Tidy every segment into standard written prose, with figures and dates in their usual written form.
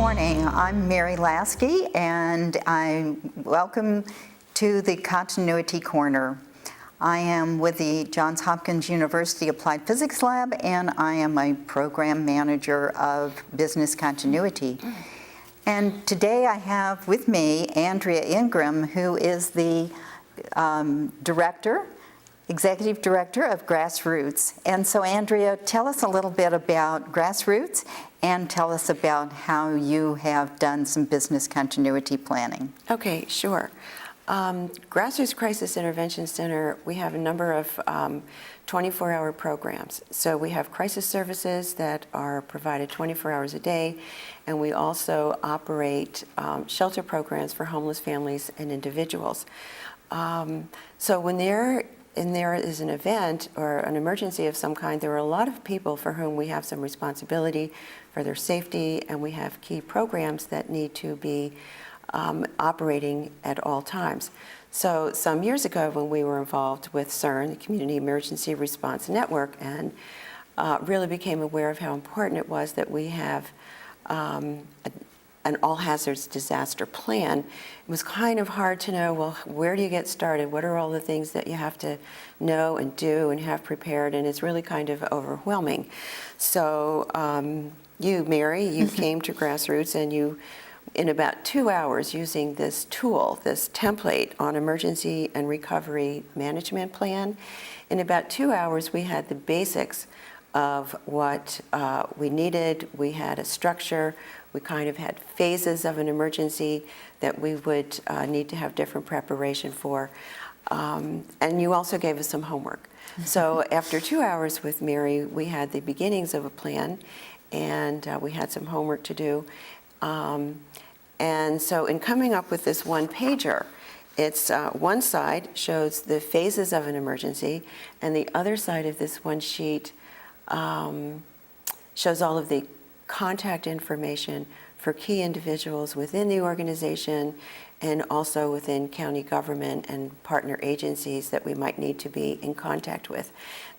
morning. I'm Mary Lasky, and I welcome to the Continuity Corner. I am with the Johns Hopkins University Applied Physics Lab, and I am a program manager of business continuity. And today I have with me Andrea Ingram, who is the Executive Director of Grassroots. And so Andrea, tell us a little bit about Grassroots and tell us about how you have done some business continuity planning. Okay, sure. Grassroots Crisis Intervention Center, we have a number of 24-hour programs. So we have crisis services that are provided 24 hours a day, and we also operate shelter programs for homeless families and individuals. So when there is an event or an emergency of some kind, there are a lot of people for whom we have some responsibility for their safety, and we have key programs that need to be operating at all times. So some years ago when we were involved with CERN, the Community Emergency Response Network, and really became aware of how important it was that we have an all-hazards disaster plan. It was kind of hard to know, well, where do you get started? What are all the things that you have to know and do and have prepared? And it's really kind of overwhelming. So you, Mary, you came to Grassroots, and you, in about 2 hours, using this tool, this template on emergency and recovery management plan, in about 2 hours we had the basics of what we needed. We had a structure. We kind of had phases of an emergency that we would need to have different preparation for. And you also gave us some homework. So after 2 hours with Mary, we had the beginnings of a plan, and we had some homework to do. And so in coming up with this one-pager, it's one side shows the phases of an emergency, and the other side of this one sheet shows all of the contact information for key individuals within the organization and also within county government and partner agencies that we might need to be in contact with.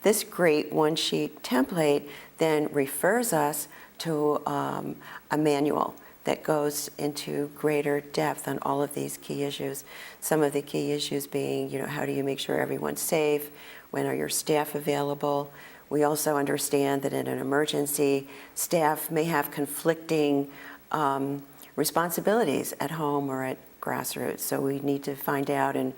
This great one-sheet template then refers us to a manual that goes into greater depth on all of these key issues. Some of the key issues being, how do you make sure everyone's safe? When are your staff available? We also understand that in an emergency, staff may have conflicting responsibilities at home or at Grassroots. So we need to find out and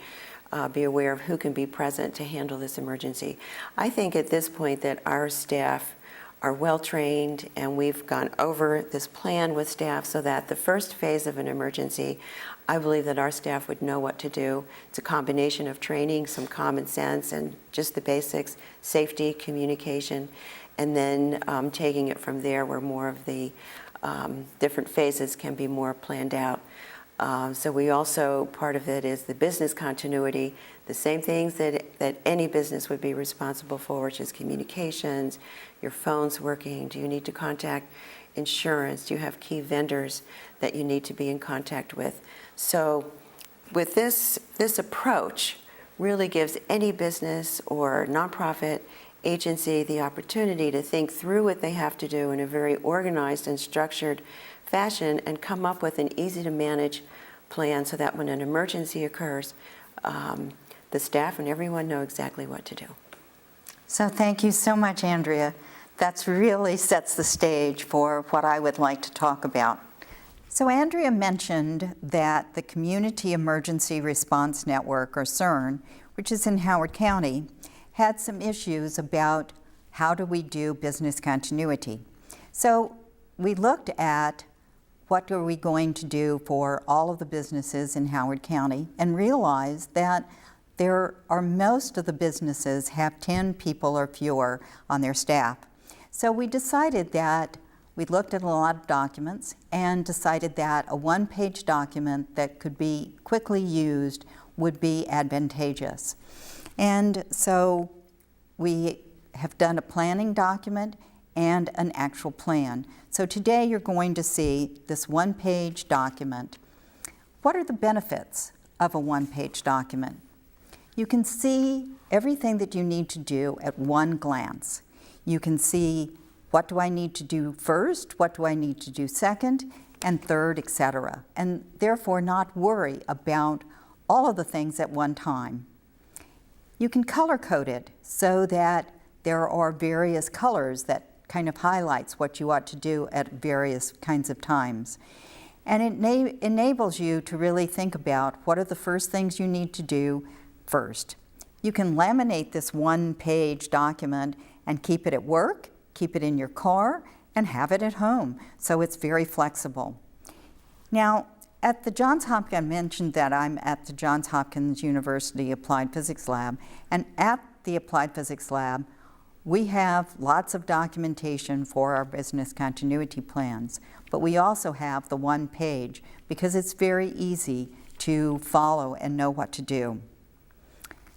be aware of who can be present to handle this emergency. I think at this point that our staff are well trained, and we've gone over this plan with staff so that the first phase of an emergency, I believe that our staff would know what to do. It's a combination of training, some common sense, and just the basics, safety, communication, and then taking it from there where more of the different phases can be more planned out. So we also, part of it is the business continuity, the same things that any business would be responsible for, which is communications, your phone's working, do you need to contact insurance, do you have key vendors that you need to be in contact with. So with this approach really gives any business or nonprofit agency the opportunity to think through what they have to do in a very organized and structured fashion and come up with an easy to manage plan so that when an emergency occurs, the staff and everyone know exactly what to do. So thank you so much, Andrea. That really sets the stage for what I would like to talk about. So Andrea mentioned that the Community Emergency Response Network, or CERN, which is in Howard County, had some issues about how do we do business continuity. So we looked at what are we going to do for all of the businesses in Howard County and realized that most of the businesses have 10 people or fewer on their staff. So we decided that we looked at a lot of documents and decided that a one-page document that could be quickly used would be advantageous. And so we have done a planning document and an actual plan. So today you're going to see this one-page document. What are the benefits of a one-page document? You can see everything that you need to do at one glance. You can see what do I need to do first, what do I need to do second, and third, etc., and therefore not worry about all of the things at one time. You can color code it so that there are various colors that kind of highlights what you ought to do at various kinds of times. And it enables you to really think about what are the first things you need to do first. You can laminate this one-page document and keep it at work, keep it in your car, and have it at home. So it's very flexible. Now, at the Johns Hopkins, I mentioned that I'm at the Johns Hopkins University Applied Physics Lab, and at the Applied Physics Lab, we have lots of documentation for our business continuity plans, but we also have the one page because it's very easy to follow and know what to do.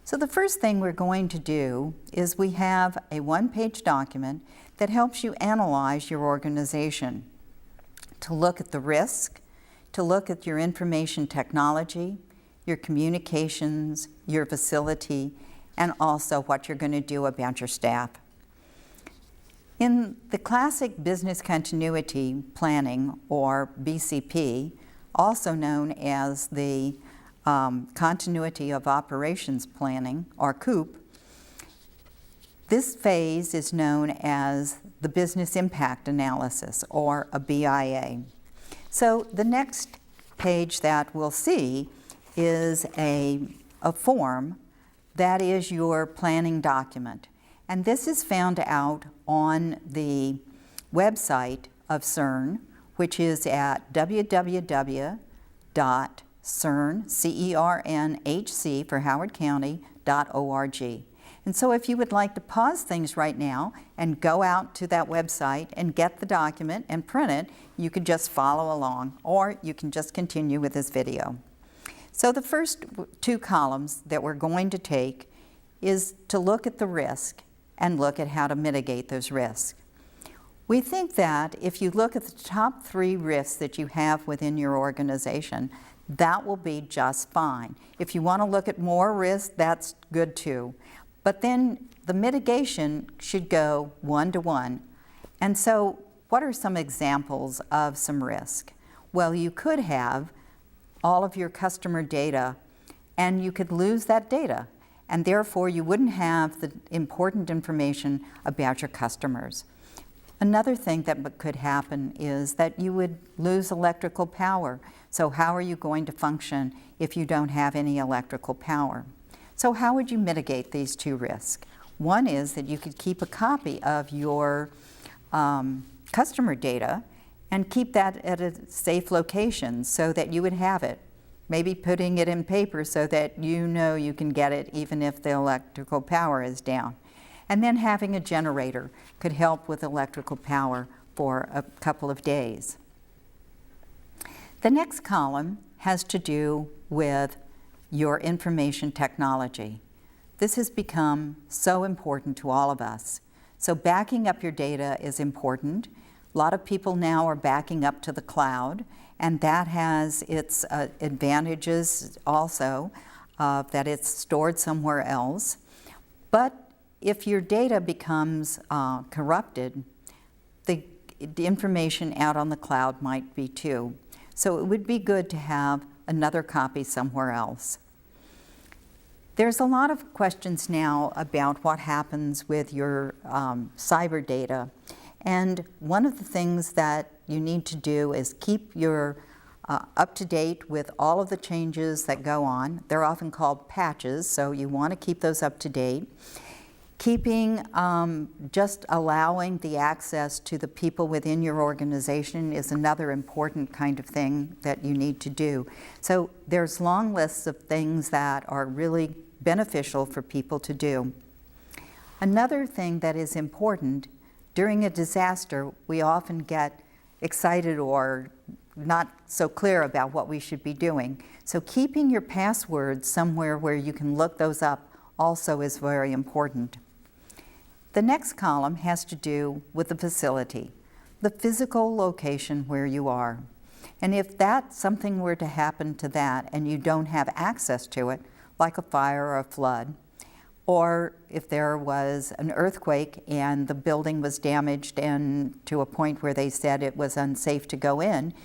So the first thing we're going to do is we have a one-page document that helps you analyze your organization, to look at the risk, to look at your information technology, your communications, your facility, and also what you're going to do about your staff. In the classic business continuity planning, or BCP, also known as the Continuity of Operations Planning, or COOP, this phase is known as the Business Impact Analysis, or a BIA. So the next page that we'll see is a form that is your planning document. And this is found out on the website of CERN, which is at www.cernhc for Howard County.org. And so if you would like to pause things right now and go out to that website and get the document and print it, you can just follow along, or you can just continue with this video. So the first two columns that we're going to take is to look at the risk and look at how to mitigate those risks. We think that if you look at the top 3 risks that you have within your organization, that will be just fine. If you want to look at more risks, that's good too. But then the mitigation should go one-to-one. And so what are some examples of some risk? Well, you could have all of your customer data, and you could lose that data, and therefore you wouldn't have the important information about your customers. Another thing that could happen is that you would lose electrical power. So how are you going to function if you don't have any electrical power? So how would you mitigate these 2 risks? One is that you could keep a copy of your customer data and keep that at a safe location so that you would have it. Maybe putting it in paper so that you know you can get it even if the electrical power is down. And then having a generator could help with electrical power for a couple of days. The next column has to do with your information technology. This has become so important to all of us. So backing up your data is important. A lot of people now are backing up to the cloud, and that has its advantages also, that it's stored somewhere else. But if your data becomes corrupted, the information out on the cloud might be too. So it would be good to have another copy somewhere else. There's a lot of questions now about what happens with your cyber data. And one of the things that you need to do is keep your up to date with all of the changes that go on. They're often called patches, so you want to keep those up to date. Keeping, just allowing the access to the people within your organization is another important kind of thing that you need to do. So there's long lists of things that are really beneficial for people to do. Another thing that is important, during a disaster, we often get excited or not so clear about what we should be doing. So keeping your passwords somewhere where you can look those up also is very important. The next column has to do with the facility, the physical location where you are. And if something were to happen to that and you don't have access to it, like a fire or a flood, or if there was an earthquake and the building was damaged and to a point where they said it was unsafe to go in,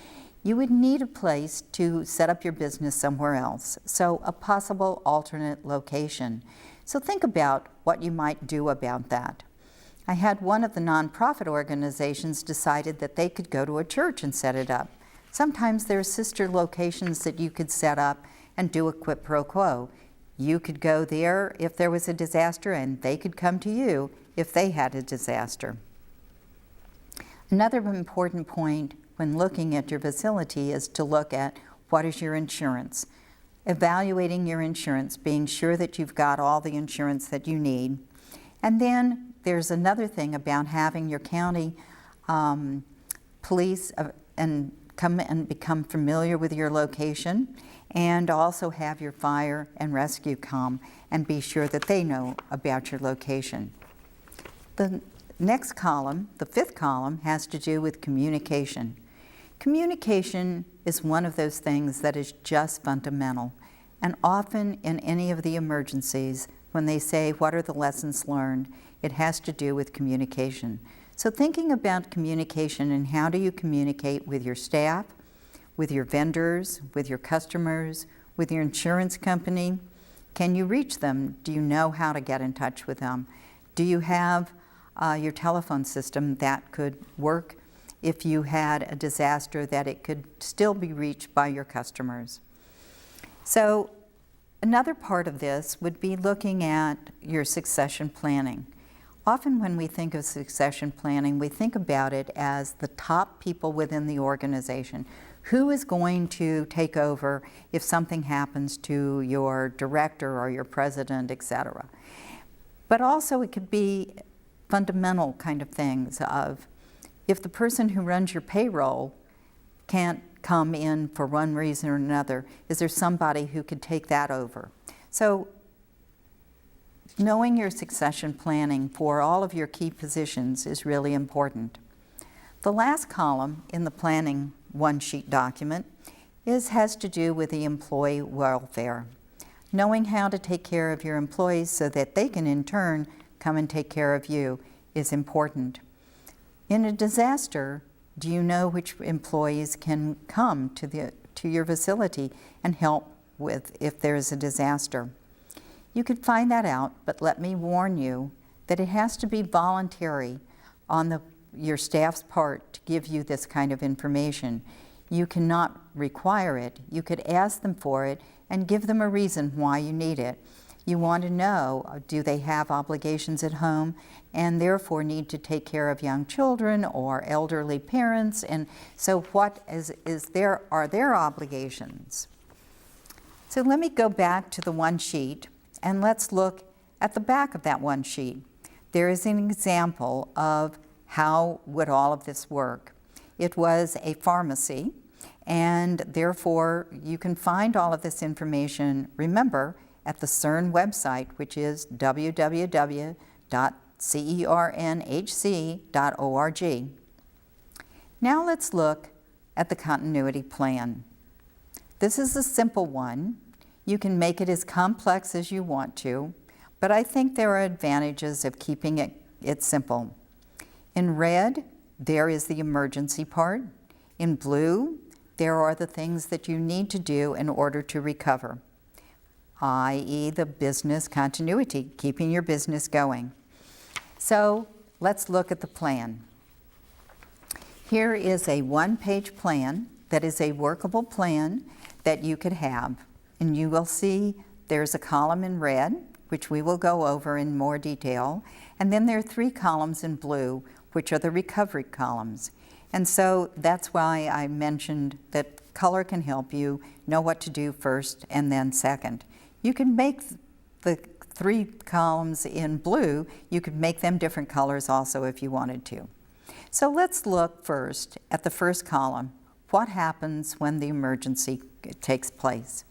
you would need a place to set up your business somewhere else, so a possible alternate location. So think about what you might do about that. I had one of the nonprofit organizations decided that they could go to a church and set it up. Sometimes there are sister locations that you could set up and do a quid pro quo. You could go there if there was a disaster, and they could come to you if they had a disaster. Another important point when looking at your facility is to look at what is your insurance. Evaluating your insurance, being sure that you've got all the insurance that you need. And then there's another thing about having your county police and come and become familiar with your location, and also have your fire and rescue come and be sure that they know about your location. The next column, the fifth column, has to do with communication. Communication is one of those things that is just fundamental, and often in any of the emergencies, when they say, what are the lessons learned, it has to do with communication. So thinking about communication and how do you communicate with your staff, with your vendors, with your customers, with your insurance company. Can you reach them? Do you know how to get in touch with them? Do you have your telephone system that could work if you had a disaster, that it could still be reached by your customers? So another part of this would be looking at your succession planning. Often when we think of succession planning, we think about it as the top people within the organization. Who is going to take over if something happens to your director or your president, etc. But also it could be fundamental kind of things of, if the person who runs your payroll can't come in for one reason or another, is there somebody who could take that over? So knowing your succession planning for all of your key positions is really important. The last column in the planning one-sheet document has to do with the employee welfare. Knowing how to take care of your employees so that they can in turn come and take care of you is important. In a disaster, do you know which employees can come to your facility and help with if there is a disaster? You could find that out, but let me warn you that it has to be voluntary on your staff's part to give you this kind of information. You cannot require it. You could ask them for it and give them a reason why you need it. You want to know, do they have obligations at home and therefore need to take care of young children or elderly parents? And so what are their obligations? So let me go back to the one sheet and let's look at the back of that one sheet. There is an example of how would all of this work. It was a pharmacy, and therefore you can find all of this information, remember, at the CERN website, which is www.cernhc.org. Now let's look at the continuity plan. This is a simple one. You can make it as complex as you want to, but I think there are advantages of keeping it simple. In red, there is the emergency part. In blue, there are the things that you need to do in order to recover, i.e. the business continuity, keeping your business going. So let's look at the plan. Here is a one-page plan that is a workable plan that you could have. And you will see there's a column in red, which we will go over in more detail, and then there are 3 columns in blue, which are the recovery columns. And so that's why I mentioned that color can help you know what to do first and then second. You can make the 3 columns in blue, you could make them different colors also if you wanted to. So let's look first at the first column. What happens when the emergency takes place?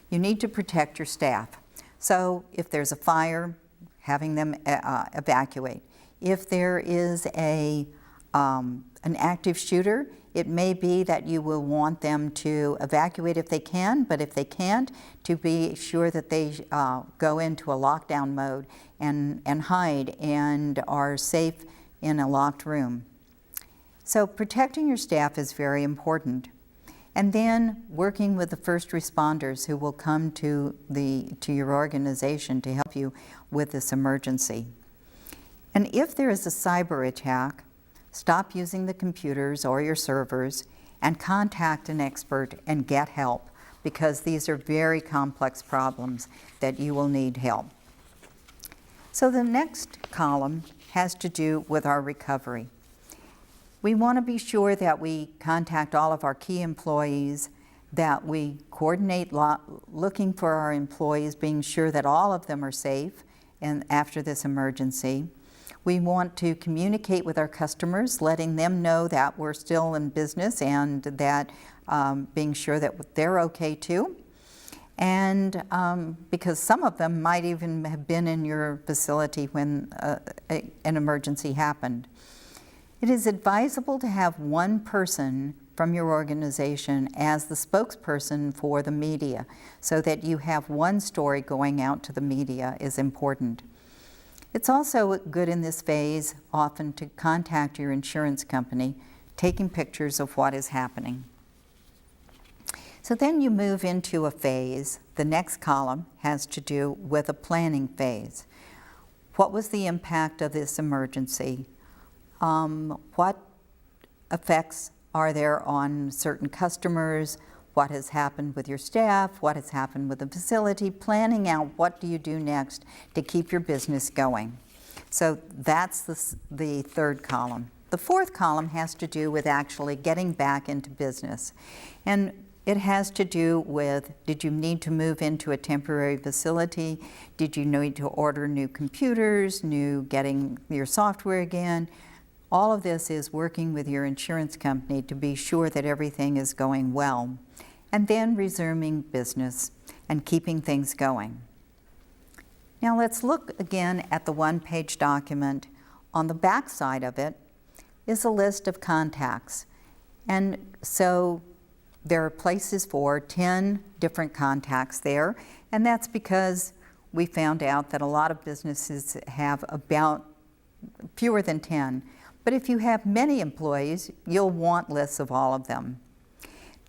You need to protect your staff. So if there's a fire, having them evacuate. If there is an active shooter, it may be that you will want them to evacuate if they can, but if they can't, to be sure that they go into a lockdown mode and hide and are safe in a locked room. So protecting your staff is very important. And then working with the first responders who will come to your organization to help you with this emergency. And if there is a cyber attack, stop using the computers or your servers and contact an expert and get help, because these are very complex problems that you will need help. So the next column has to do with our recovery. We want to be sure that we contact all of our key employees, that we coordinate looking for our employees, being sure that all of them are safe and after this emergency. We want to communicate with our customers, letting them know that we're still in business and that being sure that they're okay too. And because some of them might even have been in your facility when an emergency happened. It is advisable to have one person from your organization as the spokesperson for the media, so that you have one story going out to the media is important. It's also good in this phase often to contact your insurance company, taking pictures of what is happening. So then you move into a phase. The next column has to do with a planning phase. What was the impact of this emergency? What effects are there on certain customers? What has happened with your staff? What has happened with the facility? Planning out what do you do next to keep your business going. So that's the third column. The fourth column has to do with actually getting back into business. And it has to do with, did you need to move into a temporary facility? Did you need to order new computers, getting your software again? All of this is working with your insurance company to be sure that everything is going well, and then resuming business and keeping things going. Now let's look again at the one-page document. On the back side of it is a list of contacts. And so there are places for 10 different contacts there, and that's because we found out that a lot of businesses have about fewer than 10. But if you have many employees, you'll want lists of all of them.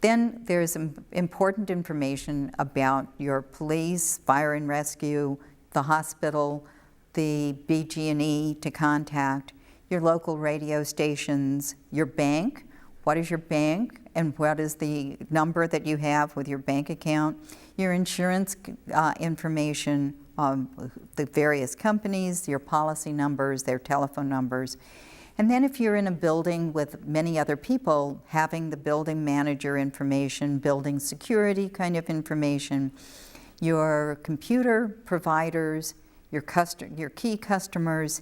Then there's important information about your police, fire and rescue, the hospital, the BG&E to contact, your local radio stations, your bank. What is your bank and what is the number that you have with your bank account? Your insurance information, the various companies, your policy numbers, their telephone numbers. And then if you're in a building with many other people, having the building manager information, building security kind of information, your computer providers, your key customers,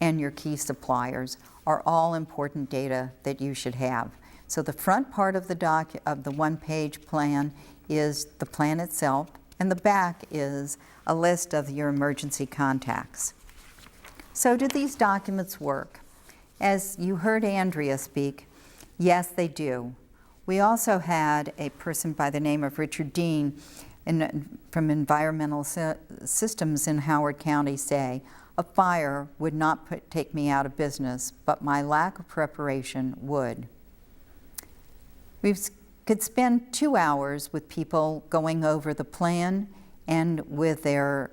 and your key suppliers are all important data that you should have. So the front part of the one-page plan is the plan itself, and the back is a list of your emergency contacts. So do these documents work? As you heard Andrea speak, yes, they do. We also had a person by the name of Richard Dean from Environmental Systems in Howard County say, a fire would not take me out of business, but my lack of preparation would. We could spend 2 hours with people going over the plan and with their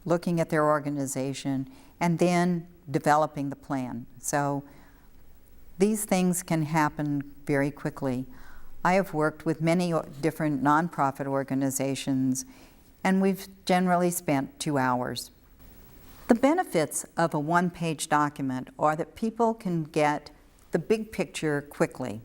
looking at their organization and then developing the plan. So these things can happen very quickly. I have worked with many different nonprofit organizations, and we've generally spent 2 hours. The benefits of a one-page document are that people can get the big picture quickly.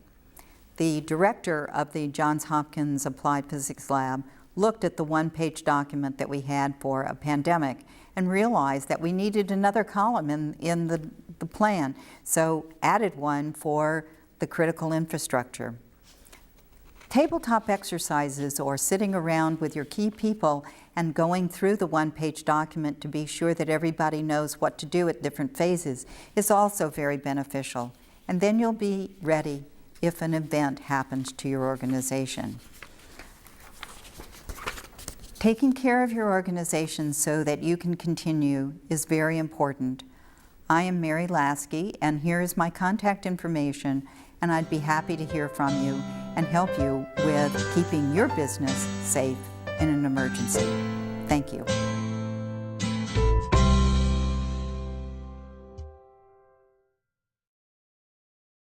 The director of the Johns Hopkins Applied Physics Lab looked at the one-page document that we had for a pandemic and realized that we needed another column in the plan, so added one for the critical infrastructure. Tabletop exercises or sitting around with your key people and going through the one-page document to be sure that everybody knows what to do at different phases is also very beneficial. And then you'll be ready if an event happens to your organization. Taking care of your organization so that you can continue is very important. I am Mary Lasky, and here is my contact information, and I'd be happy to hear from you and help you with keeping your business safe in an emergency. Thank you.